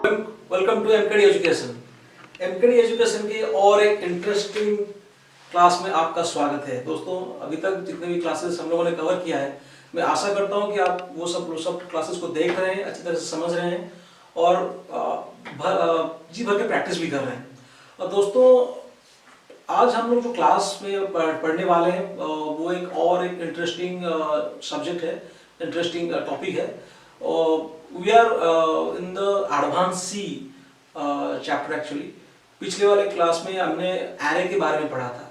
Welcome to MKD education. MKD education की और एक इंटरेस्टिंग क्लास में आपका स्वागत है। दोस्तों, अभी तक जितने भी क्लासेस हम लोगों ने कवर किया है, मैं आशा करता हूं कि आप वो सब क्लासेस को देख रहे हैं, अच्छी तरह से समझ रहे हैं और जी भर के प्रैक्टिस भी कर रहे हैं। और दोस्तों, आज हम लोग जो क्लास में पढ़ने वाले हैं वो एक इंटरेस्टिंग सब्जेक्ट है, इंटरेस्टिंग टॉपिक है। We are in the advance C chapter actually. पिछले वाले क्लास में हमने एरे के बारे में पढ़ा था।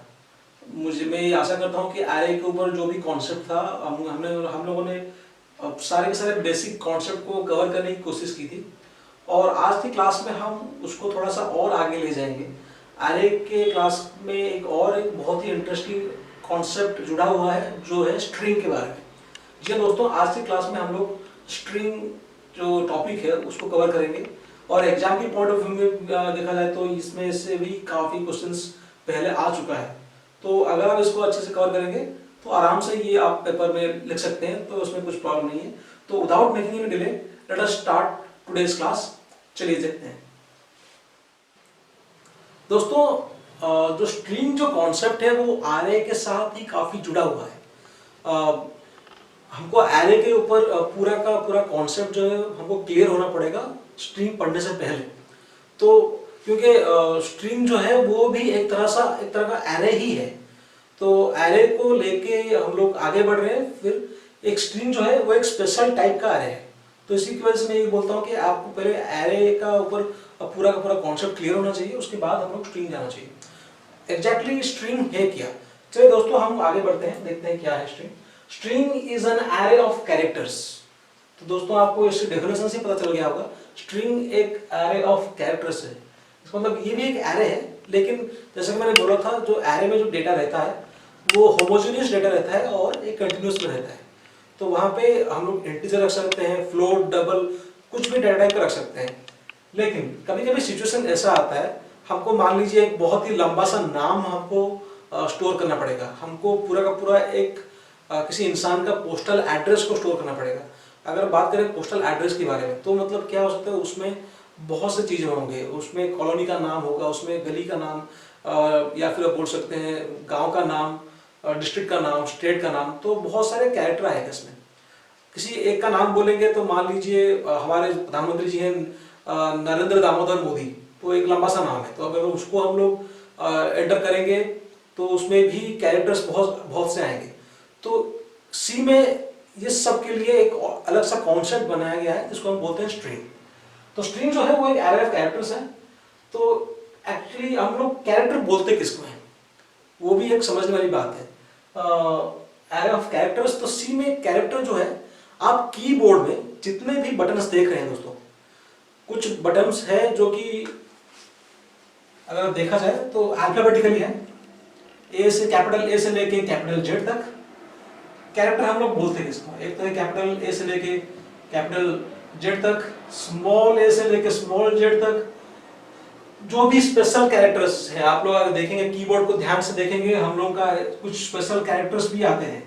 मैं आशा करता हूँ कि एरे के ऊपर जो भी कॉन्सेप्ट था हम लोगों ने सारे के सारे बेसिक कॉन्सेप्ट को कवर करने की कोशिश की थी और आज की क्लास में हम उसको थोड़ा सा और आगे ले जाएंगे। एरे के क्लास में एक बहुत ही इंटरेस्टिंग कॉन्सेप्ट जुड़ा हुआ है जो है स्ट्रिंग के बारे में। जी दोस्तों, आज की क्लास में हम लोग स्ट्रिंग जो टॉपिक है उसको कवर करेंगे और एग्जाम की पॉइंट ऑफ व्यू में देखा जाए तो इसमें से भी काफ़ी क्वेश्चंस पहले आ चुका है। तो अगर आप इसको अच्छे से कवर करेंगे तो आराम से ये आप पेपर में लिख सकते हैं, तो उसमें कुछ प्रॉब्लम नहीं है। तो without making any delay, let us start today's class. चलिए देखते हैं। दोस्तों, जो स्ट्रिंग जो कॉन्सेप्ट है वो एरे के साथ ही काफ़ी जुड़ा हुआ है। हमको एरे के ऊपर पूरा का पूरा कॉन्सेप्ट जो है हमको क्लियर होना पड़ेगा स्ट्रिंग पढ़ने से पहले। तो क्योंकि स्ट्रिंग जो है वो भी एक तरह का एरे ही है, तो एरे को लेके हम लोग आगे बढ़ रहे हैं। फिर एक स्ट्रिंग जो है वो एक स्पेशल टाइप का एरे है, तो इसी की वजह से मैं ये बोलता हूँ कि आपको पहले एरे का ऊपर पूरा का पूरा कॉन्सेप्ट क्लियर होना चाहिए, उसके बाद हम लोग स्ट्रिंग जाना चाहिए। एग्जैक्टली स्ट्रिंग है क्या? चलिए दोस्तों, हम आगे बढ़ते हैं, देखते हैं क्या है string. String is an array of characters. तो दोस्तों, आपको इस डेफिनेशन से पता चल गया होगा, स्ट्रिंग एक एरे ऑफ कैरेक्टर्स है। इसका मतलब ये भी एक एरे है, लेकिन जैसे कि मैंने बोला था, जो एरे में जो डेटा रहता है वो होमोजेनियस डेटा रहता है और एक कंटिन्यूस में रहता है। तो वहाँ पे हम लोग इंटीजर रख सकते हैं, फ्लोट, डबल, कुछ भी डेटा टाइप का रख सकते हैं। लेकिन कभी कभी सिचुएशन ऐसा आता है, हमको मान लीजिए एक बहुत ही लंबा सा नाम हमको स्टोर करना पड़ेगा, हमको पूरा का पूरा एक किसी इंसान का पोस्टल एड्रेस को स्टोर करना पड़ेगा। अगर बात करें पोस्टल एड्रेस के बारे में, तो मतलब क्या हो सकता है, उसमें बहुत से चीज़ें होंगे। उसमें कॉलोनी का नाम होगा, उसमें गली का नाम, या फिर आप बोल सकते हैं गांव का नाम, डिस्ट्रिक्ट का नाम, स्टेट का नाम। तो बहुत सारे कैरेक्टर आएंगे इसमें। किसी एक का नाम बोलेंगे तो मान लीजिए हमारे प्रधानमंत्री जी हैं नरेंद्र दामोदर मोदी, तो एक लंबा सा नाम है। तो अगर उसको हम लोग एंटर करेंगे तो उसमें भी कैरेक्टर्स बहुत से आएंगे। तो सी में ये सब के लिए एक अलग सा कॉन्सेप्ट बनाया गया है जिसको हम बोलते हैं स्ट्रिंग। तो स्ट्रिंग जो है वो एक एरे ऑफ कैरेक्टर्स है। तो एक्चुअली हम लोग कैरेक्टर बोलते किसको हैं, वो भी एक समझने वाली बात है। एरे ऑफ कैरेक्टर्स, तो सी में कैरेक्टर जो है, आप कीबोर्ड में जितने भी बटन्स देख रहे हैं दोस्तों, कुछ बटन्स है जो कि अगर देखा जाए तो अल्फाबेटिकली है, कैपिटल ए से लेके कैपिटल जेड तक कैरेक्टर हम लोग बोलते हैं किसको। एक तो है कैपिटल ए से लेके कैपिटल जेड तक, स्मॉल ए से लेके स्मॉल जेड तक। जो भी स्पेशल कैरेक्टर्स है, आप लोग अगर देखेंगे कीबोर्ड को ध्यान से देखेंगे, हम लोग का कुछ स्पेशल कैरेक्टर्स भी आते हैं।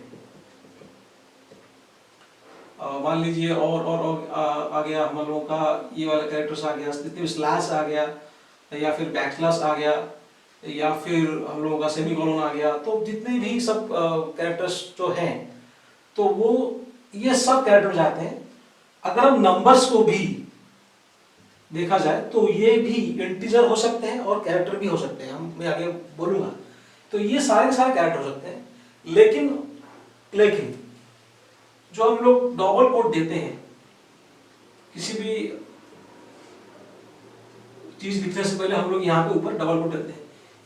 मान लीजिए और आ गया हम लोगों का ये वाला कैरेक्टर्स आ गया, स्लैश आ गया, या फिर बैकस्लैश आ गया, या फिर हम लोगों का सेमीकोलन आ गया। तो जितने भी सब कैरेक्टर्स जो हैं, तो वो ये सब कैरेक्टर जाते हैं। अगर हम नंबर्स को भी देखा जाए तो ये भी इंटीजर हो सकते हैं और कैरेक्टर भी हो सकते हैं, मैं आगे बोलूंगा। तो ये सारे के सारे कैरेक्टर हो सकते हैं। लेकिन जो हम लोग डबल कोट देते हैं किसी भी चीज लिखने से पहले, हम लोग यहाँ पे ऊपर डबल कोट देते हैं।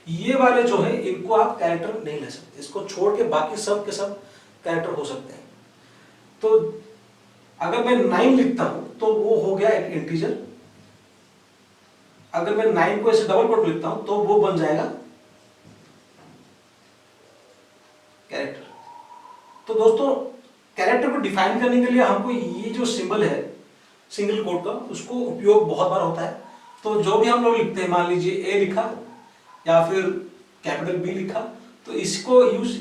ये वाले जो है, इनको आप कैरेक्टर नहीं ले सकते, इसको छोड़ के बाकी सब के सब कैरेक्टर हो सकते हैं। तो अगर मैं 9 लिखता हूं तो वो हो गया एक इंटीजर। अगर मैं 9 को ऐसे डबल कोट लिखता हूं तो वो बन जाएगा कैरेक्टर। तो दोस्तों, कैरेक्टर को डिफाइन करने के लिए हमको ये जो सिंबल है सिंगल कोट का, उसको उपयोग बहुत बार होता है। तो जो भी हम लोग लिखते हैं, मान लीजिए ए लिखा या फिर कैपिटल बी लिखा, तो इसको यूज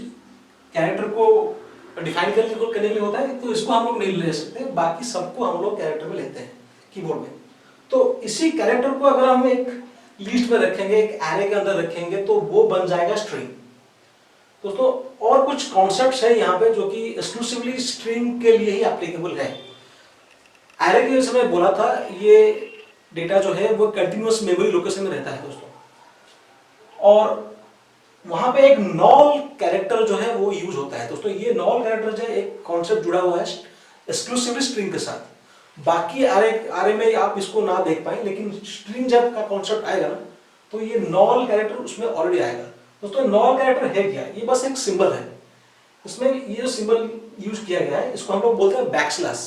कैरेक्टर को डिफाइन करने के लिए होता है। तो इसको हम लोग नहीं ले सकते, बाकी सबको हम लोग कैरेक्टर में लेते हैं कीबोर्ड में। तो इसी कैरेक्टर को अगर हम एक लिस्ट में रखेंगे, एक एरे के अंदर रखेंगे, तो वो बन जाएगा स्ट्रिंग। दोस्तों और कुछ कॉन्सेप्ट्स है यहाँ पे जो कि एक्सक्लूसिवली स्ट्रिंग के लिए ही एप्लीकेबल है। एरे के जैसे मैं बोला था, ये डेटा जो है वो कंटिन्यूअस मेमोरी लोकेशन में रहता है दोस्तों, और वहां पे एक नॉल कैरेक्टर जो है वो यूज होता है। दोस्तों ये नॉल कैरेक्टर जो है एक कॉन्सेप्ट जुड़ा हुआ है एक्सक्लूसिवली स्ट्रिंग के साथ। बाकी आरे में आप इसको ना देख पाए, लेकिन स्ट्रिंग जब का कॉन्सेप्ट आएगा ना, तो ये नॉल कैरेक्टर उसमें ऑलरेडी आएगा। दोस्तों नॉल कैरेक्टर है क्या? ये बस एक सिंबल है। इसमें ये जो सिंबल यूज किया गया है इसको हम लोग बोलते हैं बैकस्लैश।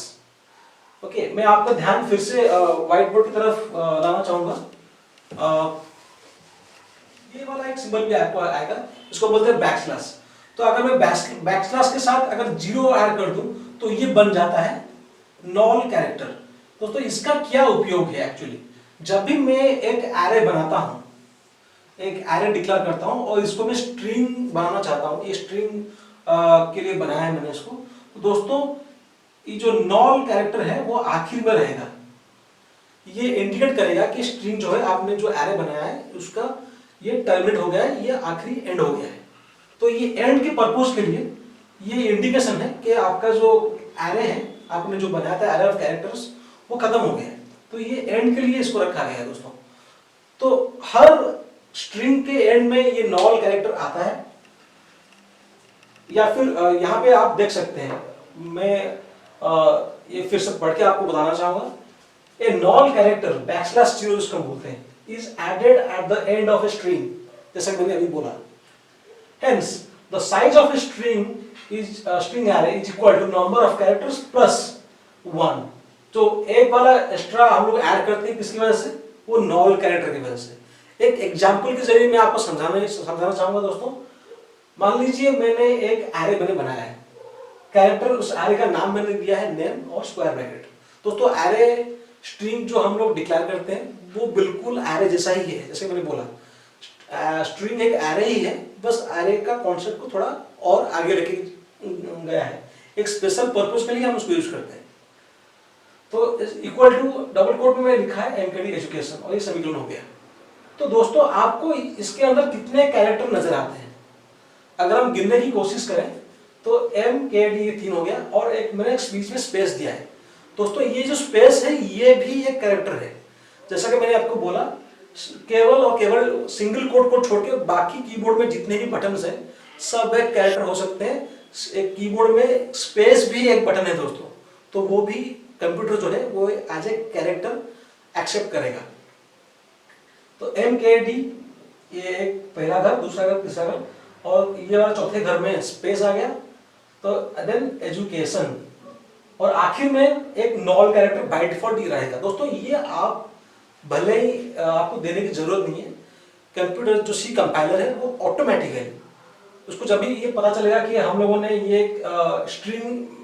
ओके, मैं आपका ध्यान फिर से व्हाइट बोर्ड की तरफ लाना चाहूंगा। ये वाला एक सिंबल भी आपको आएगा, इसको बोलते हैं बैकस्लैश। तो अगर मैं बैकस्लैश के साथ अगर 0 ऐड कर दूं तो ये बन जाता है नॉल कैरेक्टर। दोस्तों इसका क्या उपयोग है एक्चुअली? जब भी मैं एक एरे बनाता हूं, एक एरे डिक्लेयर करता हूं और इसको मैं स्ट्रिंग बनाना चाहता हूं, ये स्ट्रिंग के लिए बनाया है मैंने इसको, तो दोस्तों ये जो नॉल कैरेक्टर है वो आखिर में रहेगा। ये इंडिकेट करेगा कि स्ट्रिंग जो है आपने जो एरे बनाया है उसका ये टर्मिनेट हो गया है, ये आखिरी एंड हो गया है। तो ये एंड के पर्पस के लिए ये इंडिकेशन है कि आपका जो एरे है, आपने जो बनाया था एरे ऑफ कैरेक्टर्स, वो खत्म हो गया है। तो ये एंड के लिए इसको रखा गया है दोस्तों। तो हर स्ट्रिंग के एंड में ये नॉल कैरेक्टर आता है, या फिर यहाँ पे आप देख सकते हैं, मैं ये फिर से पढ़ के आपको बताना चाहूंगा। ए नॉल कैरेक्टर बैकस्लैश 0 इसको बोलते हैं, is added at the end of a string, जैसा मैंने अभी बोला। Hence, the size of a string array is equal to number of characters plus 1। तो एक वाला एक्स्ट्रा हम लोग ऐड करते हैं किसकी वजह से? वो नॉल कैरेक्टर की वजह से। एक एग्जांपल के जरिए मैं आपको समझाना चाहूंगा दोस्तों। मान लीजिए मैंने एक एरे मैंने बनाया है, कैरेक्टर, उस एरे का नाम मैंने दिया है नेम और स्क्वायर ब्रैकेट। दोस्तों एरे स्ट्रिंग जो हम लोग डिक्लेयर करते हैं वो बिल्कुल एरे जैसा ही है। जैसे मैंने बोला स्ट्रिंग एक एरे ही है, बस एरे का कॉन्सेप्ट को थोड़ा और आगे लेके गया है, एक स्पेशल पर्पस के लिए हम उसको यूज करते हैं। तो इक्वल टू डबल कोट में लिखा है एमकेडी एजुकेशन, और ये समीकरण हो गया। तो दोस्तों आपको इसके अंदर कितने कैरेक्टर नजर आते हैं? अगर हम गिनने की कोशिश करें तो एमकेडी 3 हो गया, और एक मैंने बीच में स्पेस दिया है। दोस्तों ये जो स्पेस है ये भी एक कैरेक्टर है। जैसा कि मैंने आपको बोला, केवल और केवल सिंगल कोड को छोड़ के बाकी कीबोर्ड में जितने भी बटन्स हैं सब एक कैरेक्टर हो सकते हैं। एक कीबोर्ड में स्पेस भी एक बटन है दोस्तों, तो वो भी कंप्यूटर जो है वो एज ए कैरेक्टर एक्सेप्ट करेगा। तो एमकेडी ये एक पहला घर, दूसरा घर, तीसरा घर, और ये वाला चौथे घर में स्पेस आ गया। तो देन एजुकेशन, और आखिर में एक नॉल कैरेक्टर बाय डिफॉल्ट ही रहेगा। दोस्तों ये आप भले ही आपको देने की जरूरत नहीं है, कंप्यूटर जो सी कंपाइलर है वो ऑटोमेटिकली उसको जब भी ये पता चलेगा कि हम लोगों ने ये स्ट्रिंग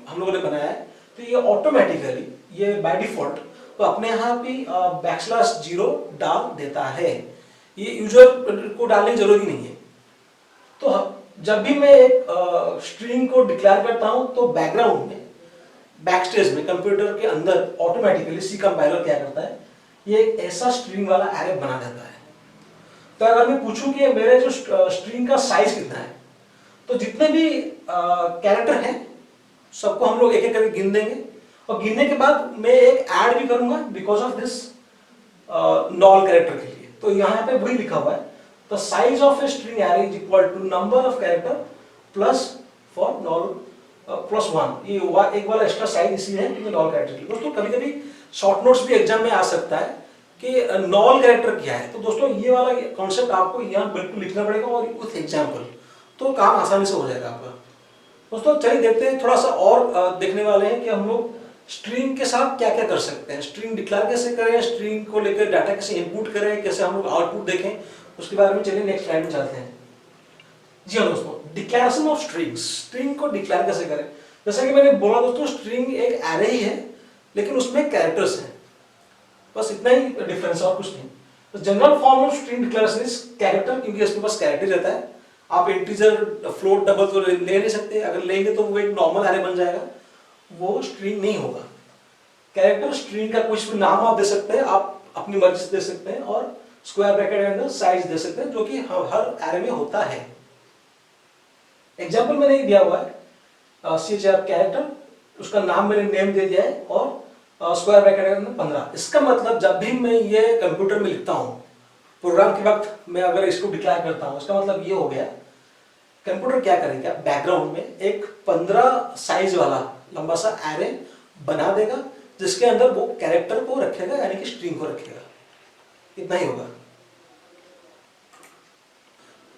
हम लोगों ने बनाया है, तो ये ऑटोमेटिकली ये बाय डिफॉल्ट तो अपने यहाँ भी बैकस्लैश 0 डाल देता है। ये यूजर को डालने की जरूरत ही नहीं है। तो जब भी मैं एक स्ट्रिंग को डिक्लेयर करता हूं तो बैकग्राउंड में, बैकस्टेज में, कंप्यूटर के अंदर ऑटोमेटिकली सी कंपाइलर क्या करता है, ये एक ऐसा स्ट्रिंग वाला एरे बना देता है। तो अगर मैं पूछूं कि मेरे जो स्ट्रिंग का साइज कितना है, तो जितने भी कैरेक्टर हैं सबको हम लोग एक एक करके गिन देंगे, और गिनने के बाद मैं एक ऐड भी करूंगा because of this null character के लिए। तो यहाँ पे वही लिखा हुआ है, the size of a string array is equal to number of character plus for null plus 1। ये एक वाला एक्स्ट्रा साइज इसलिए है क्योंकि नॉल कैरेक्टर के लिए। दोस्तों कभी कभी शॉर्ट नोट्स भी एग्जाम में आ सकता है कि नॉल कैरेक्टर क्या है, तो दोस्तों ये वाला कॉन्सेप्ट आपको यहाँ बिल्कुल लिखना पड़ेगा और विथ एग्जाम्पल, तो काम आसानी से हो जाएगा आपका। दोस्तों चलिए देखते हैं, थोड़ा सा और देखने वाले हैं कि हम लोग स्ट्रिंग के साथ क्या क्या कर सकते हैं। स्ट्रिंग डिक्लेयर कैसे करें, स्ट्रिंग को लेकर डाटा कैसे इनपुट करें, कैसे हम लोग आउटपुट देखें, उसके बारे में चलिए नेक्स्ट स्लाइड में चलते हैं। जी हाँ दोस्तों, डिक्लेरेशन ऑफ स्ट्रिंग्स, स्ट्रिंग को डिक्लेयर कैसे करें। जैसा कि मैंने बोला दोस्तों, स्ट्रिंग एक एरे ही है लेकिन उसमें कैरेक्टर्स हैं, बस इतना ही डिफरेंस है और कुछ नहीं। तो general form of string declaration is character, क्योंकि इसके पास कैरेक्टर रहता है। आप इंटीजर, फ्लोट, डबल तो ले नहीं सकते, अगर लेंगे तो वो एक नॉर्मल एरे बन जाएगा, वो स्ट्रिंग नहीं होगा। कैरेक्टर स्ट्रिंग का कुछ भी नाम आप दे सकते हैं, आप अपनी मर्जी से दे सकते हैं और स्क्वायर ब्रैकेट के अंदर साइज दे सकते हैं, जो कि हर एरे में होता है। एग्जाम्पल मैंने दिया हुआ है CHR कैरेक्टर, उसका नाम मैंने नेम दे दिया है और स्क्वायर ब्रैकेट के अंदर 15। इसका मतलब जब भी मैं ये कंप्यूटर में लिखता हूँ प्रोग्राम के वक्त, मैं अगर इसको डिक्लेयर करता हूँ, इसका मतलब ये हो गया कंप्यूटर क्या करेगा, बैकग्राउंड में एक 15 साइज वाला लंबा सा एरे बना देगा, जिसके अंदर वो कैरेक्टर को रखेगा, यानी कि स्ट्रिंग को रखेगा। इतना ही होगा।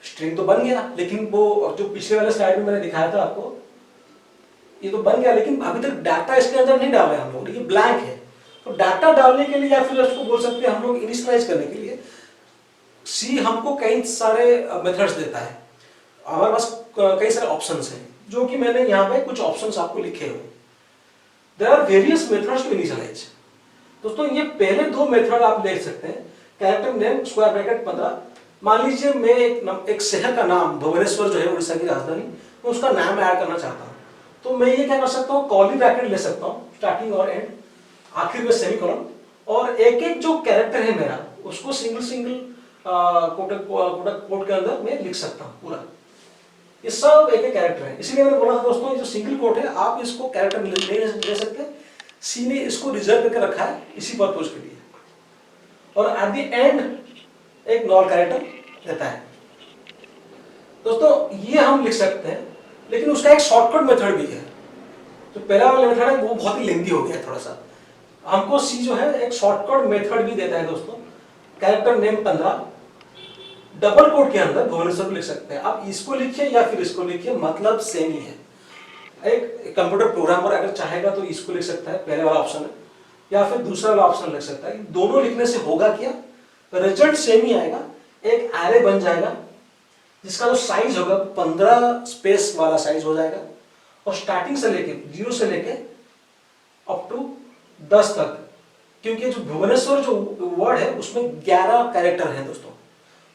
स्ट्रिंग तो बन गया, लेकिन वो जो पिछले वाले स्लाइड में मैंने दिखाया था आपको, ये तो बन गया, लेकिन अभी तक डाटा इसके अंदर नहीं डाला है हम लोग, ये ब्लैंक है। तो डाटा डालने के लिए, या फिर उसको बोल सकते हैं हम लोग इनिशियलाइज करने के लिए, सी हमको कई सारे मेथड्स देता है। हमारे पास कई सारे ऑप्शंस हैं, जो कि मैंने यहाँ पे कुछ ऑप्शंस आपको लिखे हुए। There are various methods to initialize. दोस्तों ये पहले दो मेथड आप देख सकते हैं, कैरेक्टर नेम स्क्वायर ब्रैकेट 15। मान लीजिए मैं एक शहर का नाम भुवनेश्वर जो है उड़ीसा की राजधानी, मैं उसका नाम ऐड करना चाहता हूँ, तो मैं ये क्या कर सकता हूँ, कर्ली ब्रैकेट ले सकता हूँ स्टार्टिंग और एंड, आखिर में सेमीकोलन, और एक एक जो कैरेक्टर है मेरा उसको सिंगल कोट के अंदर मैं लिख सकता हूँ पूरा। ये सब एक एक कैरेक्टर है, इसीलिए मैंने बोला था दोस्तों, ये जो सिंगल कोट है आप इसको कैरेक्टर नहीं ले सकते, सी ने इसको रिजर्व करके रखा है इसी पर्पज के लिए। और एट द एंड एक नॉल कैरेक्टर देता है। दोस्तों ये हम लिख सकते हैं, लेकिन उसका एक शॉर्टकट मेथड भी है। जो पहला वाला मेथड है वो बहुत ही लेंथी हो गया थोड़ा सा, हमको सी जो है एक शॉर्टकट मेथड भी देता है दोस्तों। कैरेक्टर नेम 15 डबल कोट के अंदर भुवनेश्वर लिख सकते हैं। आप इसको लिखिए या फिर इसको लिखिए, मतलब सेम ही है। एक कंप्यूटर प्रोग्रामर अगर चाहेगा तो इसको लिख सकता है, पहले वाला ऑप्शन है, या फिर दूसरा वाला ऑप्शन लिख सकता है। दोनों लिखने से होगा क्या, रिजल्ट सेम ही आएगा, एक एरे बन जाएगा जिसका जो साइज होगा 15 स्पेस वाला साइज हो जाएगा, और स्टार्टिंग से लेके 0 से लेके अप टू 10 तक, क्योंकि जो भुवनेश्वर जो वर्ड है उसमें 11 कैरेक्टर हैं दोस्तों,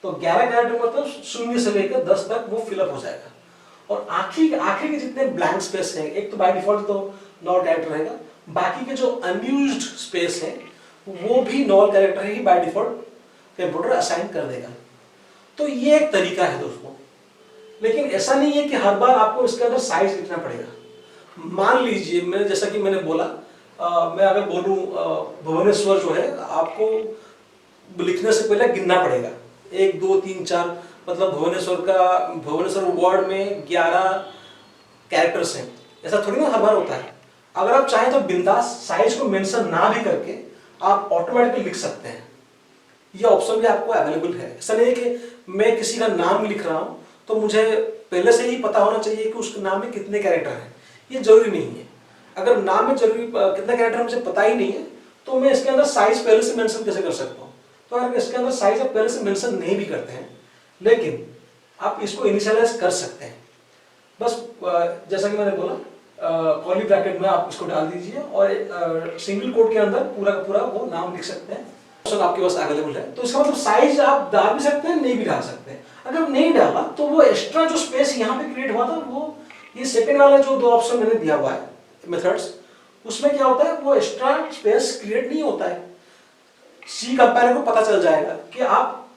तो 11 कैरेक्टर मतलब 0 से लेकर 10 तक वो फिलअप हो जाएगा। और आखिरी के जितने ब्लैंक स्पेस हैं, एक तो बाय डिफॉल्ट तो नॉल कैरेक्टर रहेगा, बाकी के जो अनयूज्ड स्पेस है वो भी knoll character he by default computer assign कर देगा। तो ये एक तरीका है दोस्तों, लेकिन ऐसा नहीं है कि हर बार आपको इसके अंदर साइज लिखना पड़ेगा। मान लीजिए मैं, जैसा कि मैंने बोला, मैं अगर बोलूं भुवनेश्वर जो है, आपको लिखने से पहले गिनना पड़ेगा 1 2 3 4, मतलब भुवनेश्वर वर्ड में 11 कैरेक्टर्स हैं। ऐसा थोड़ी ना हर बार होता है। अगर आप चाहें तो बिंदास साइज को मेंशन ना भी करके आप ऑटोमेटिकली लिख सकते हैं, ये ऑप्शन भी आपको अवेलेबल है। ऐसा नहीं है कि मैं किसी का नाम लिख रहा हूं तो मुझे पहले से ही पता होना चाहिए कि उसके नाम में कितने कैरेक्टर हैं, ये जरूरी नहीं है। अगर नाम में जरूरी कितने कैरेक्टर मुझे पता ही नहीं है, तो मैं इसके अंदर साइज पहले से मेंशन कैसे कर सकता हूँ। तो अगर इसके अंदर साइज आप पहले से मेंशन नहीं भी करते हैं, लेकिन आप इसको इनिशियलाइज कर सकते हैं। बस जैसा कि मैंने बोला, कर्ली ब्रैकेट में आप इसको डाल दीजिए और सिंगल कोट के अंदर पूरा का पूरा वो नाम लिख सकते हैं। ऑप्शन आपके पास अवेलेबल है, तो इसका मतलब साइज आप डाल भी सकते हैं, नहीं भी डाल सकते हैं। अगर नहीं डाला तो वो एक्स्ट्रा जो स्पेस यहाँ पे क्रिएट हुआ था, वो ये सेकंड वाला जो 2 ऑप्शन मैंने दिया हुआ है मेथड्स, उसमें क्या होता है, वो एक्स्ट्रा स्पेस क्रिएट नहीं होता है। सी कंपाइलर को पता चल जाएगा कि आप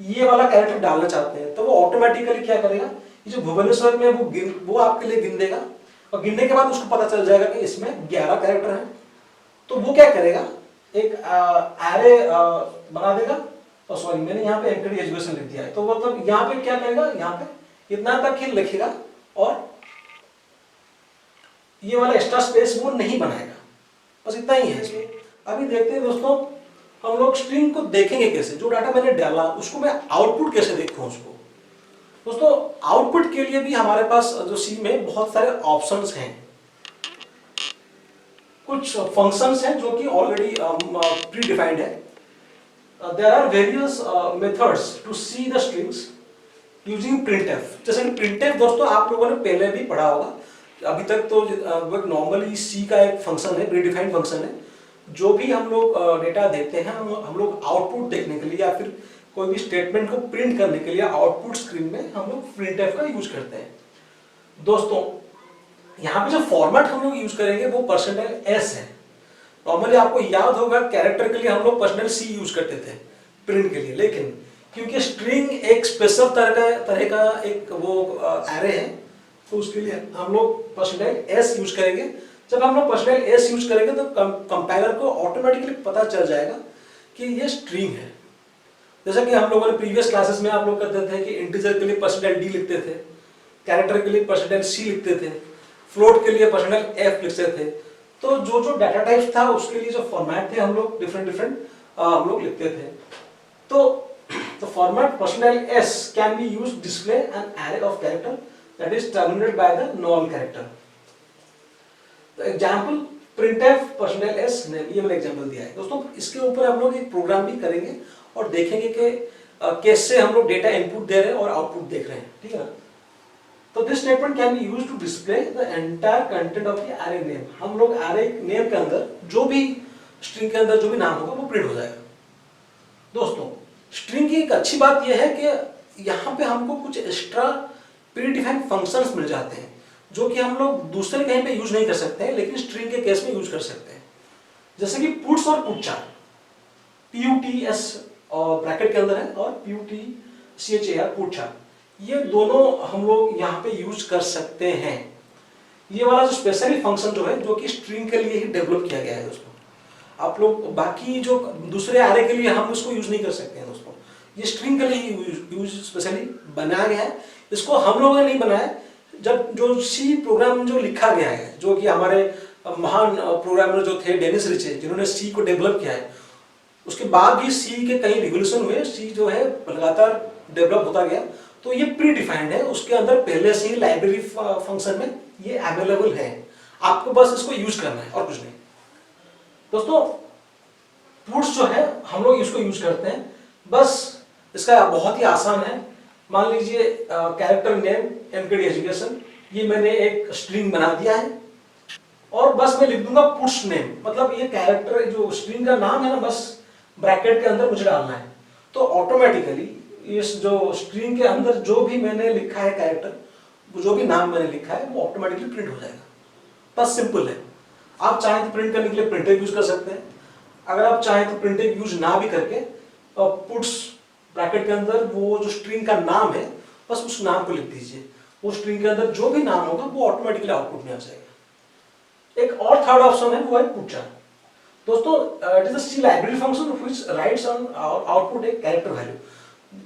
ये वाला कैरेक्टर डालना चाहते हैं, तो वो ऑटोमेटिकली क्या करेगा, ये जो भुवनेश्वर में वो आपके लिए गिन देगा, और गिनने के बाद उसको पता चल जाएगा कि इसमें 11 कैरेक्टर हैं। तो वो क्या करेगा, एक एरे बना देगा। और सॉरी, मैंने यहाँ पे एम्प्टी एजुकेशन लिख दिया है, तो मतलब यहाँ पे क्या करेगा, यहाँ पे इतना तक ही लिखेगा और ये वाला एक्स्ट्रा स्पेस वो नहीं बनाएगा। बस इतना ही है इसमें। अभी देखते हैं दोस्तों, हम लोग स्ट्रिंग को देखेंगे कैसे, जो डाटा मैंने डाला उसको मैं आउटपुट कैसे देखूं उसको। दोस्तों आउटपुट के लिए भी हमारे पास जो सी में बहुत सारे ऑप्शंस हैं, कुछ फंक्शंस हैं जो कि ऑलरेडी प्री डिफाइंड है। There are various methods to see the strings using printf. जैसे कि प्रिंटफ दोस्तों आप लोगों ने पहले भी पढ़ा होगा, अभी तक तो नॉर्मली सी का एक फंक्शन है, प्री डिफाइंड फंक्शन है। जो भी हम लोग डेटा देते हैं, हम लोग आउटपुट देखने के लिए या फिर कोई भी स्टेटमेंट को प्रिंट करने के लिए आउटपुट स्क्रीन में हम लोग प्रिंटफ का यूज करते हैं। दोस्तों यहाँ पे जो फॉर्मेट हम लोग यूज करेंगे वो %s है। नॉर्मली आपको याद होगा कैरेक्टर के लिए हम लोग पर्सनल सी यूज करते थे प्रिंट के लिए, लेकिन क्योंकि स्ट्रिंग एक स्पेशल तरह का एक वो एरे है, तो उसके लिए हम लोग पर्सनल एस यूज करेंगे। जब हम लोग पर्सनल एस यूज करेंगे तो कंपाइलर को ऑटोमेटिकली पता चल जाएगा कि ये स्ट्रिंग है। जैसा कि हम लोगों ने प्रीवियस क्लासेस में आप लोग करते थे कि इंटीजर के लिए पर्सनल डी लिखते थे, कैरेक्टर के लिए पर्सनल सी लिखते थे, फ्लोट के लिए पर्सनल एफ लिखते थे। तो जो जो डाटा टाइप्स था उसके लिए जो फॉर्मेट थे हम लोग डिफरेंट हम लोग लिखते थे। तो the format personal s can be used to display an array of character that is terminated by the null character. The example printf personal s name, ये मैंने एग्जांपल दिया है दोस्तों। इसके ऊपर हम लोग एक प्रोग्राम भी करेंगे और देखेंगे कि कैसे हम लोग डेटा इनपुट दे रहे हैं और आउटपुट देख रहे हैं, ठीक है ना। तो this statement can be used to display the entire content of the array name. हम लोग array नेम के अंदर जो भी स्ट्रिंग के अंदर जो भी नाम होगा वो प्रिंट हो जाएगा। दोस्तों स्ट्रिंग की एक अच्छी बात यह है कि यहाँ पे हमको कुछ एक्स्ट्रा प्री डिफाइंड फंक्शंस मिल जाते हैं जो कि हम लोग दूसरे कहीं पे यूज नहीं कर सकते हैं, लेकिन स्ट्रिंग के केस में यूज कर सकते हैं। जैसे कि पुट्स और पुटचार, PUTS और ब्रैकेट के अंदर है और PUTCHAR पुटचार, ये दोनों हम लोग यहाँ पे यूज कर सकते हैं। ये वाला जो स्पेशली फंक्शन जो है जो कि स्ट्रिंग के लिए ही डेवलप किया गया है दोस्तों। आप लोग बाकी जो दूसरे एरे के लिए हम उसको यूज नहीं कर सकते हैं दोस्तों, ये स्ट्रिंग के लिए यूज स्पेशली बनाया गया है। इसको हम लोगों ने नहीं बनाया, जब जो सी प्रोग्राम जो लिखा गया है, जो कि हमारे महान प्रोग्रामर जो थे डेनिस रिचे जिन्होंने सी को डेवलप किया है, उसके बाद भी सी के कई रिवोल्यूशन हुए, सी जो है लगातार डेवलप होता गया। तो ये प्री डिफाइंड है, उसके अंदर पहले से ही लाइब्रेरी फंक्शन में ये अवेलेबल है, आपको बस इसको यूज करना है और कुछ नहीं। दोस्तों पुट्स जो है हम लोग इसको यूज करते हैं, बस इसका बहुत ही आसान है। मान लीजिए कैरेक्टर नेम एमकेडी एजुकेशन, ये मैंने एक स्ट्रिंग बना दिया है और बस मैं लिख दूंगा पुट्स नेम, मतलब ये कैरेक्टर जो स्ट्रिंग का नाम है ना, बस ब्रैकेट के अंदर मुझे डालना है। तो ऑटोमेटिकली इस जो स्ट्रिंग के अंदर जो भी मैंने लिखा है कैरेक्टर, जो भी नाम मैंने लिखा है वो ऑटोमेटिकली प्रिंट हो जाएगा। बस सिंपल है। आप चाहें तो प्रिंट करने के लिए प्रिंटर यूज कर सकते हैं, अगर आप चाहें तो प्रिंटर यूज ना भी करके पुट्स ब्रैकेट के अंदर वो जो स्ट्रिंग का नाम है बस उस नाम को लिख दीजिए, वो स्ट्रिंग के अंदर जो भी नाम होगा वो ऑटोमेटिकली आउटपुट में आ जाएगा। एक और थर्ड ऑप्शन है वो है पुटचार। दोस्तों it is a C library function which writes on output a character value.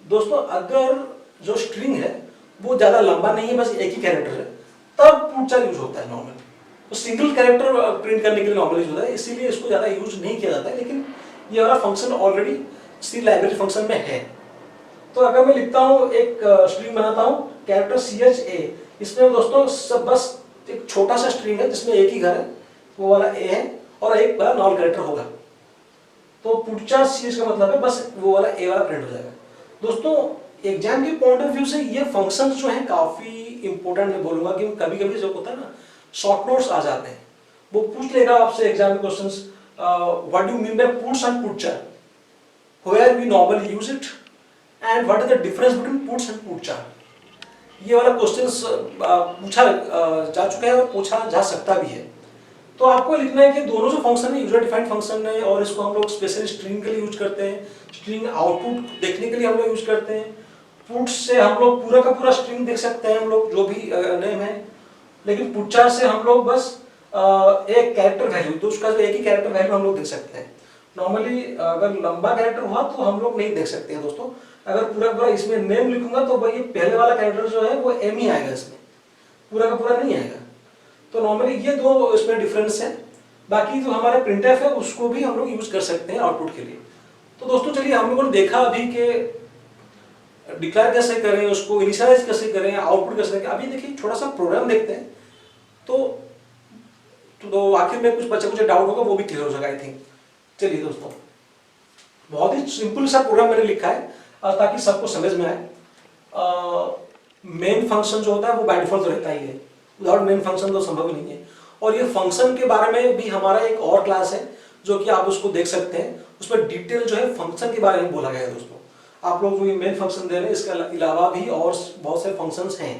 दोस्तों अगर जो स्ट्रिंग है वो ज्यादा लंबा नहीं है, बस एक ही कैरेक्टर है, तब पुटचार यूज होता है नॉर्मली। तो सिंगल कैरेक्टर प्रिंट करने के लिए नॉर्मली यूज होता है, इसीलिए इसको ज्यादा यूज नहीं किया जाता है, लेकिन ये वाला फंक्शन ऑलरेडी सी लाइब्रेरी फंक्शन में है। तो अगर मैं लिखता हूँ एक स्ट्रिंग बनाता हूँ कैरेक्टर CHA, इसमें दोस्तों सब बस एक छोटा सा स्ट्रिंग है जिसमें एक ही घर है, वो वाला A है और एक बड़ा नॉन कैरेक्टर होगा। तो पुटचार CH का मतलब है बस वो वाला A वाला प्रिंट हो जाएगा। दोस्तों एग्जाम के पॉइंट ऑफ व्यू से ये फंक्शंस जो है काफी इंपॉर्टेंट मैं बोलूंगा, क्योंकि कभी कभी जो होता है ना शॉर्ट नोट्स आ जाते हैं, वो पूछ लेगा आपसे एग्जाम में questions, what do you mean by puts and putchar, where we normally use it and what is the difference between puts and putchar. ये वाला क्वेश्चंस पूछा जा चुका है और पूछा जा सकता भी है। तो आपको लिखना है कि दोनों जो फंक्शन है यूजर डिफाइंड फंक्शन है और इसको हम लोग स्पेशली स्ट्रिंग के लिए यूज करते हैं, स्ट्रिंग आउटपुट देखने के लिए हम लोग यूज करते हैं। पुट्स से हम लोग पूरा का पूरा स्ट्रिंग देख सकते हैं हम लोग जो भी नेम है, लेकिन पुटचार से हम लोग बस एक कैरेक्टर वैल्यू, तो उसका जो एक ही कैरेक्टर वैल्यू हम लोग देख सकते हैं। नॉर्मली अगर लंबा कैरेक्टर हुआ तो हम लोग नहीं देख सकते हैं दोस्तों। अगर पूरा पूरा इसमें नेम लिखूंगा तो भाई पहले वाला कैरेक्टर जो है वो M ही आएगा, इसमें पूरा का पूरा नहीं आएगा। तो नॉर्मली ये दो इसमें डिफरेंस है। बाकी जो हमारा प्रिंटफ है उसको भी हम लोग यूज कर सकते हैं आउटपुट के लिए। तो दोस्तों चलिए हम लोगों ने देखा अभी के डिक्लेयर कैसे करें, उसको इनिशियलाइज कैसे करें, आउटपुट कैसे करें। अभी देखिए छोटा सा प्रोग्राम देखते हैं तो आखिर में कुछ बच्चे कुछ डाउट होगा वो भी क्लियर हो जाएगा आई थिंक। चलिए दोस्तों बहुत ही सिंपल सा प्रोग्राम मैंने लिखा है ताकि सबको समझ में आए। मेन फंक्शन जो होता है वो बाय डिफॉल्ट रहता ही है, विदाउट मेन फंक्शन तो संभव ही नहीं है। और ये फंक्शन के बारे में भी हमारा एक और क्लास है जो कि आप उसको देख सकते हैं, उसमें डिटेल जो है फंक्शन के बारे में बोला गया है दोस्तों। आप लोग जो ये मेन फंक्शन दे रहे हैं इसके अलावा भी और बहुत सारे फंक्शंस हैं।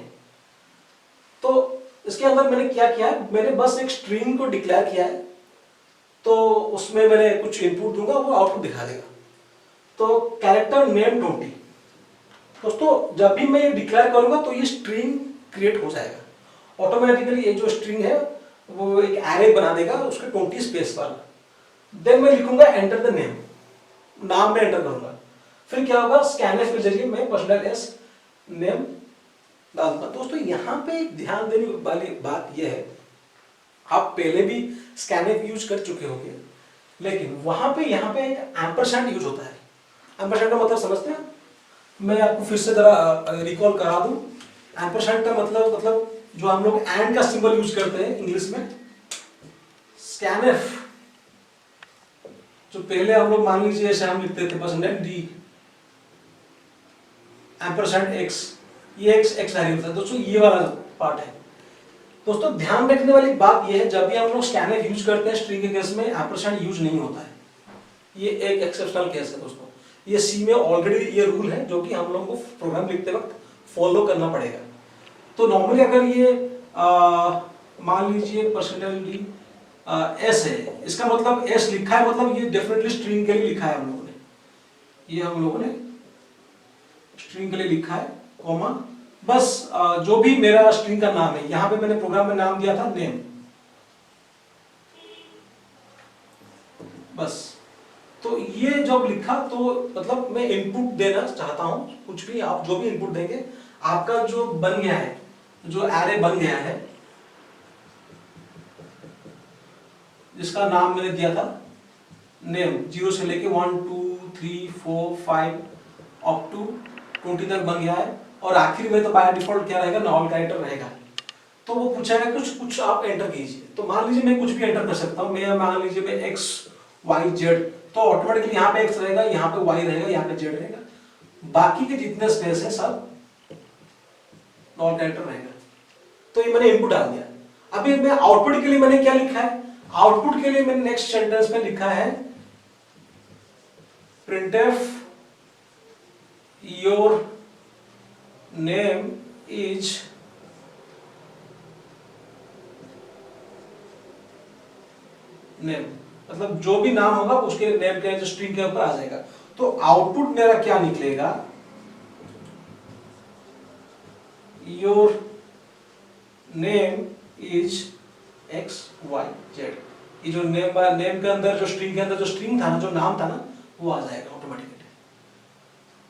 तो इसके अंदर मैंने क्या किया है, मैंने बस एक स्ट्रिंग को डिक्लेयर किया है तो उसमें मैंने कुछ इनपुट दूंगा, वो आउटपुट दिखा देगा। तो कैरेक्टर नेम 20 दोस्तों, जब भी मैं ये डिक्लेयर करूंगा तो ये स्ट्रिंग क्रिएट हो जाएगा ऑटोमेटिकली। ये जो स्ट्रिंग है वो एक एरे बना देगा उसके 20 स्पेस वाला। देन मैं लिखूंगा एंटर द नेम, नाम में एंटर करूंगा। फिर क्या होगा, स्कैनफ के जरिए मैं पर्सनल एस नेम डाल दूंगा। दोस्तों यहाँ पे एक ध्यान देने वाली बात यह है, आप पहले भी स्कैनफ यूज कर चुके होंगे, लेकिन वहां पे यहाँ पे एक एम्परसैंड यूज होता है। एम्परसैंड का मतलब समझते हैं? मैं आपको फिर से जरा रिकॉल करा दूं। एम्परसैंड का मतलब जो हम लोग एंड का सिंबल यूज करते हैं इंग्लिश में, स्कैनफ जो पहले हम लोग मान लीजिए जैसे हम लिखते थे %d एम्परसैंड x, ये x वेरिएबल है दोस्तों, ये वाला पार्ट है। दोस्तों ध्यान रखने वाली बात ये है, जब भी हम लोग स्कैनफ यूज करते हैं स्ट्रिंग के केस में एम्परसैंड यूज नहीं होता है। ये एक एक्सेप्शनल केस है दोस्तों। ये सी में ऑलरेडी ये रूल है जो कि हम लोगों को प्रोग्राम लिखते वक्त फॉलो करना पड़ेगा। तो नॉर्मली अगर ये मान लीजिए %d s है, इसका मतलब s लिखा है, मतलब ये डेफिनेटली स्ट्रिंग के लिए लिखा है हम लोगों ने, ये हम लोगों ने स्ट्रिंग के लिए लिखा है, कॉमा बस जो भी मेरा स्ट्रिंग का नाम है, यहां पे मैंने प्रोग्राम में नाम दिया था नेम, बस। तो ये जब लिखा तो मतलब मैं इनपुट देना चाहता हूं, कुछ भी आप जो भी इनपुट देंगे, आपका जो बन गया है, जो एरे बन गया है जिसका नाम मैंने दिया था नेम, 0 से लेके 1 2 3 4 5 अप टू 20 तक बन गया है, और आखिर में तो बाय डिफॉल्ट क्या रहेगा, नॉल कैरेक्टर रहेगा। तो वो पूछेगा कुछ आप एंटर कीजिए। तो मान लीजिए मैं कुछ भी एंटर कर सकता हूँ, मैं मान लीजिए मैं x y z, तो ऑटोमेटिकली यहाँ पे x रहेगा, यहाँ पे y रहेगा, यहाँ पे z रहेगा, बाकी के जितने स्पेस है सब नॉल कैरेक्टर रहेगा। तो ये मैंने इनपुट डाल दिया। अभी मैं आउटपुट के लिए मैंने क्या लिखा है, आउटपुट के लिए मैंने नेक्स्ट सेंटेंस में लिखा है printf your name is name, मतलब जो भी नाम होगा उसके नेम के जो स्ट्रिंग के ऊपर आ जाएगा। तो आउटपुट मेरा क्या निकलेगा, योर नेम इज XYZ। ये जो नेम के अंदर जो स्ट्रिंग के अंदर जो स्ट्रिंग था ना, जो नाम था ना, वो आ जाएगा ऑटोमेटिकली।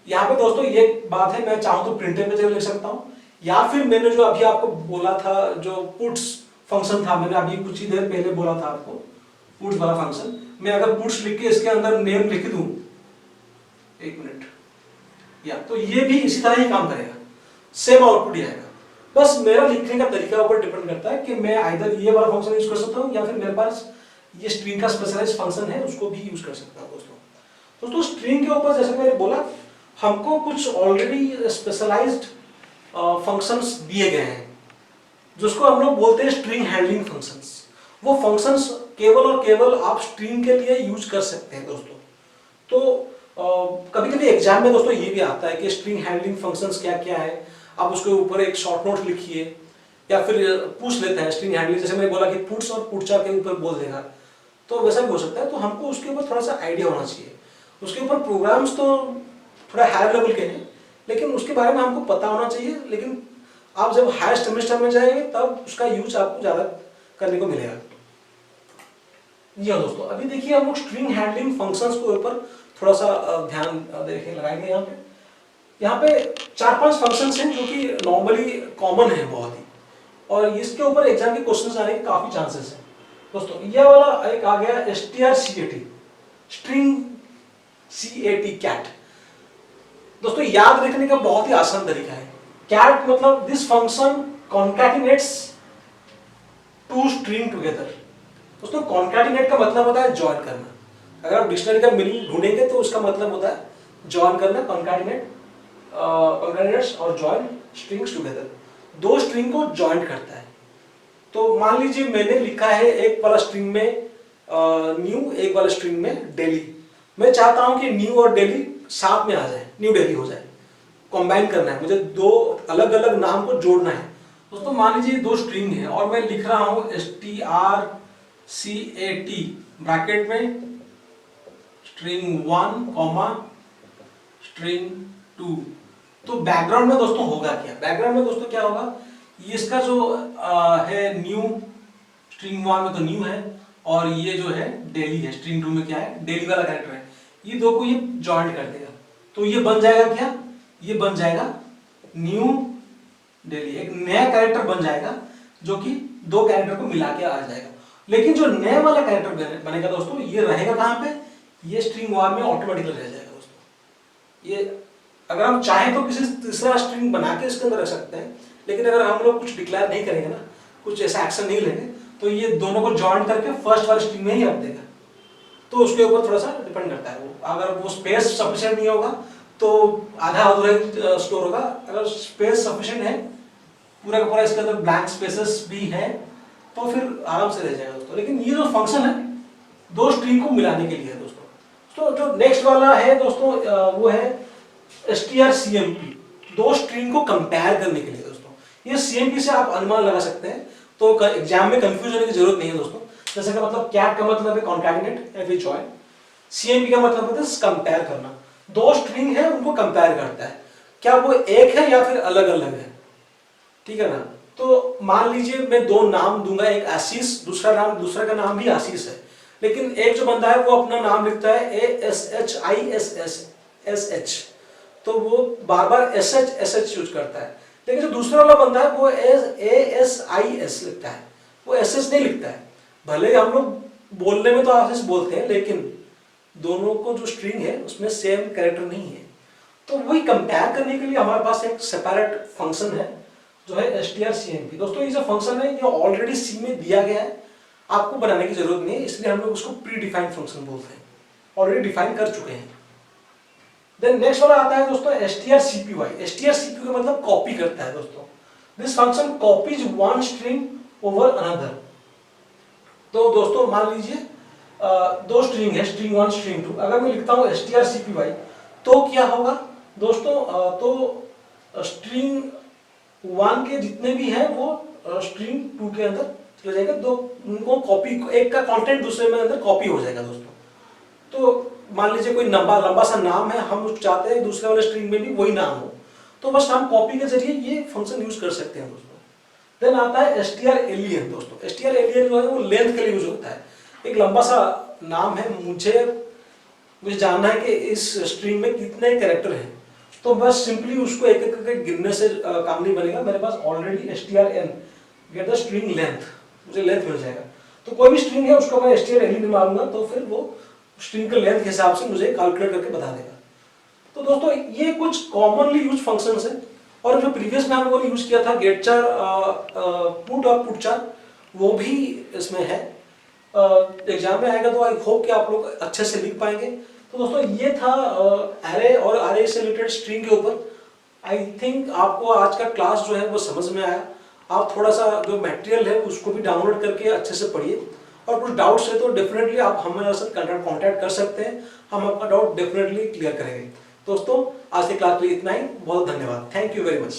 यहाँ पे दोस्तों ये बात है, मैं चाहूँ तो प्रिंटफ में जगह लिख सकता हूँ, या फिर मैंने जो अभी आपको बोला था जो पुट्स फंक्शन था, मैंने अभी कुछ ही देर पहले बोला था आपको पुट्स वाला फंक्शन, मैं अगर पुट्स लिख के इसके अंदर नेम लिख दूं, एक मिनट, या तो ये भी इसी तरह ही काम करेगा, सेम आउटपुट ही आएगा। बस मेरा लिखने का तरीका ऊपर डिपेंड करता है कि मैं आइदर ये वाला फंक्शन यूज कर सकता हूँ, या फिर मेरे पास ये स्ट्रिंग का स्पेशलाइज्ड फंक्शन है उसको भी यूज कर सकता हूँ। दोस्तों स्ट्रिंग के ऊपर जैसे मैंने बोला, हमको कुछ ऑलरेडी स्पेशलाइज्ड फंक्शंस दिए गए हैं जिसको हम लोग बोलते हैं स्ट्रिंग हैंडलिंग फंक्शंस। वो फंक्शंस केवल और केवल आप स्ट्रिंग के लिए यूज कर सकते हैं दोस्तों। तो कभी कभी एग्जाम में दोस्तों ये भी आता है कि स्ट्रिंग हैंडलिंग फंक्शंस क्या क्या है, आप उसके ऊपर एक शॉर्ट नोट लिखिए, या फिर पूछ लेते हैं स्ट्रिंग हैंडलिंग, जैसे मैंने बोला कि पुट्स और पुटचा के ऊपर बोल देगा, तो वैसा भी हो सकता है। तो हमको उसके ऊपर थोड़ा सा आइडिया होना चाहिए। उसके ऊपर प्रोग्राम्स तो थोड़ा हायर लेवल के हैं, लेकिन उसके बारे में हमको पता होना चाहिए। लेकिन आप जब हायर सेमेस्टर में जाएंगे तब उसका यूज आपको ज़्यादा करने को मिलेगा। जी हाँ दोस्तों, अभी देखिए हम लोग स्ट्रिंग हैंडलिंग फंक्शंस के ऊपर थोड़ा सा ध्यान देखिए लगाएंगे। यहाँ पे 4-5 फंक्शंस हैं जो कि नॉर्मली कॉमन है बहुत ही, और इसके ऊपर एग्जाम के क्वेश्चंस आने के काफ़ी चांसेस हैं दोस्तों। ये वाला एक आ गया strcat, स्ट्रिंग CAT, कैट। दोस्तों याद रखने का बहुत ही आसान तरीका है। कैट मतलब this function concatenates two string together. दोस्तों कॉन्कैटिनेट का मतलब होता है जॉइन करना। अगर आप डिक्शनरी का मीनिंग ढूंढेंगे तो उसका मतलब होता है जॉइन करना, कॉन्कैटिनेट्स और जॉइन स्ट्रिंग्स टुगेदर, दो स्ट्रिंग को जॉइन करता है। तो मान लीजिए मैंने लिखा है एक वाला स्ट्रिंग में न्यू, एक वाला स्ट्रिंग में डेली। मैं चाहता हूं कि न्यू और डेली साथ में आ जाए, न्यू डेली हो जाए, कंबाइन करना है मुझे, दो अलग अलग नाम को जोड़ना है। दोस्तों मान लीजिए दो स्ट्रिंग है और मैं लिख रहा हूं strcat ब्रैकेट में स्ट्रिंग 1 कॉमा स्ट्रिंग 2। तो बैकग्राउंड में दोस्तों होगा क्या, बैकग्राउंड में दोस्तों क्या होगा, ये इसका जो है न्यू, स्ट्रिंग 1 में तो न्यू है और ये जो है डेली है, स्ट्रिंग 2 में क्या है डेली वाला कैरेक्टर है, ये दो को ये जॉइंट कर देगा। तो ये बन जाएगा क्या, ये बन जाएगा न्यू डेली, एक नया कैरेक्टर बन जाएगा जो कि दो कैरेक्टर को मिला के आ जाएगा। लेकिन जो नया वाला कैरेक्टर बनेगा दोस्तों, ये रहेगा कहाँ पे, ये स्ट्रिंग 1 में ऑटोमेटिकली रह जाएगा दोस्तों। ये अगर हम चाहें तो किसी तीसरा स्ट्रिंग बना के इसके अंदर रख सकते हैं, लेकिन अगर हम लोग कुछ डिक्लेयर नहीं करेंगे ना, कुछ ऐसा एक्शन नहीं लेंगे, तो ये दोनों को जॉइन करके फर्स्ट वाले स्ट्रिंग में ही रख देगा। तो उसके ऊपर थोड़ा सा डिपेंड करता है, वो अगर वो स्पेस सफिशिएंट नहीं होगा तो आधा अधूरा स्टोर होगा, अगर स्पेस सफिशिएंट है, पूरा का पूरा इसके अंदर ब्लैंक स्पेसेस भी है, तो फिर आराम से रह जाएगा दोस्तों। लेकिन ये जो फंक्शन है दो स्ट्रिंग को मिलाने के लिए है दोस्तों। तो जो नेक्स्ट वाला है दोस्तों वो है strcmp, दो स्ट्रिंग को कंपेयर करने के लिए दोस्तों। ये cmp से आप अनुमान लगा सकते हैं, तो एग्जाम में कंफ्यूज होने की जरूरत नहीं है दोस्तों। जैसे का मतलब कैट का मतलब है कॉन्कैटिनेट या फिर जॉइन, cmp का मतलब होता है कंपेयर करना, दो स्ट्रिंग है उनको कंपेयर करता है, क्या वो एक है या फिर अलग अलग है, ठीक है ना। तो मान लीजिए मैं दो नाम दूंगा, एक आशीष, दूसरा का नाम भी आशीष है, लेकिन एक जो बंदा है वो अपना नाम लिखता है ASHISSH, तो वो बार बार SH यूज करता है। लेकिन जो दूसरा वाला बंदा है वो ASIS लिखता है, वो SS नहीं लिखता है। भले हम लोग बोलने में तो आशीष बोलते हैं, लेकिन दोनों को जो स्ट्रिंग है उसमें सेम कैरेक्टर नहीं है। तो वही कंपेयर करने के लिए हमारे पास एक सेपरेट फंक्शन है जो है strcmp। दोस्तों ये जो फंक्शन है ये ऑलरेडी सी में दिया गया है, आपको बनाने की जरूरत नहीं है, इसलिए हम लोग उसको प्री डिफाइंड फंक्शन बोलते हैं, ऑलरेडी डिफाइन कर चुके हैं। देन नेक्स्ट वाला आता है दोस्तों strcpy। strcpy का मतलब कॉपी करता है दोस्तों। This function copies one string over another. तो दोस्तों मान लीजिए दो स्ट्रिंग है, स्ट्रिंग 1 स्ट्रिंग 2, अगर मैं लिखता हूँ strcpy तो क्या होगा दोस्तों, तो स्ट्रिंग 1 के जितने भी हैं वो स्ट्रिंग 2 के अंदर चले जाएंगे, दो उनको कॉपी, एक का कंटेंट दूसरे में अंदर कॉपी हो जाएगा दोस्तों। तो मान लीजिए कोई लंबा सा नाम है, हम चाहते हैं दूसरे वाले स्ट्रिंग में भी वही नाम हो, तो बस हम कॉपी के जरिए ये फंक्शन यूज कर सकते हैं दोस्तों। देन आता है strlen दोस्तों। strlen जो है वो लेंथ के लिए यूज होता है। एक लंबा सा नाम है, मुझे जानना है कि इस स्ट्रिंग में कितने कैरेक्टर हैं, तो बस सिंपली उसको एक एक करके गिनने से काम नहीं बनेगा। मेरे पास already strlen get the string length, मुझे लेंथ मिल जाएगा। तो कोई भी स्ट्रिंग है उसको मैं strlen मारूंगा तो फिर वो स्ट्रिंग के लेंथ के हिसाब से मुझे कैलकुलेट करके बता देगा। तो दोस्तों ये कुछ कॉमनली यूज फंक्शंस है, और जो प्रीवियस में हम लोगों ने यूज किया था गेट चार, पुट और पुट चार, वो भी इसमें है। एग्जाम में आएगा तो आई होप कि आप लोग अच्छे से लिख पाएंगे। तो दोस्तों ये था एरे और एरे से रिलेटेड स्ट्रिंग के ऊपर। आई थिंक आपको आज का क्लास जो है वो समझ में आया। आप थोड़ा सा जो मटेरियल है उसको भी डाउनलोड करके अच्छे से पढ़िए, और कुछ डाउट्स है तो डेफिनेटली आप हमारे साथ कांटेक्ट कर सकते हैं, हम आपका डाउट डेफिनेटली क्लियर करेंगे। दोस्तों आज की क्लास के लिए इतना ही, बहुत धन्यवाद, थैंक यू वेरी मच।